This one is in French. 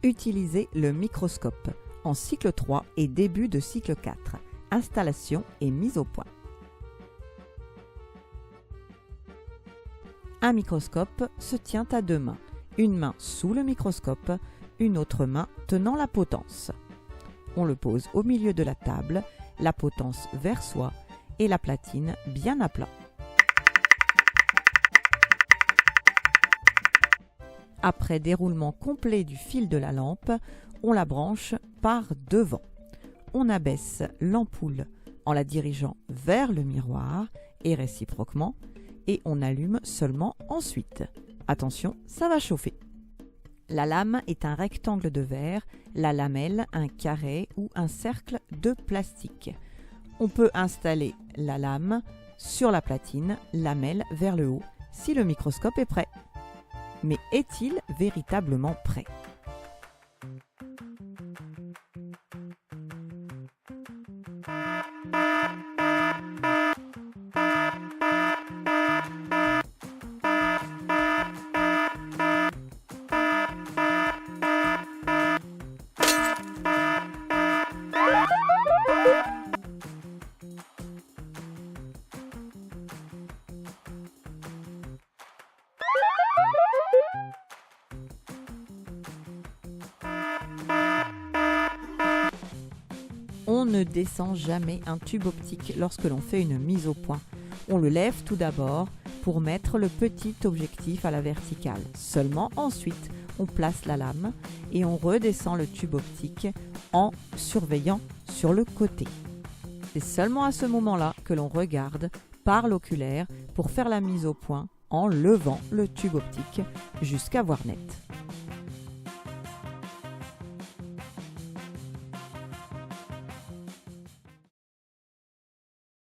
Utilisez le microscope en cycle 3 et début de cycle 4. Installation et mise au point. Un microscope se tient à deux mains. Une main sous le microscope, une autre main tenant la potence. On le pose au milieu de la table, la potence vers soi et la platine bien à plat. Après déroulement complet du fil de la lampe, on la branche par devant. On abaisse l'ampoule en la dirigeant vers le miroir et réciproquement, et on allume seulement ensuite. Attention, ça va chauffer. La lame est un rectangle de verre, la lamelle un carré ou un cercle de plastique. On peut installer la lame sur la platine, lamelle vers le haut, si le microscope est prêt. Mais est-il véritablement prêt ? On ne descend jamais un tube optique lorsque l'on fait une mise au point. On le lève tout d'abord pour mettre le petit objectif à la verticale. Seulement ensuite, on place la lame et on redescend le tube optique en surveillant sur le côté. C'est seulement à ce moment-là que l'on regarde par l'oculaire pour faire la mise au point en levant le tube optique jusqu'à voir net.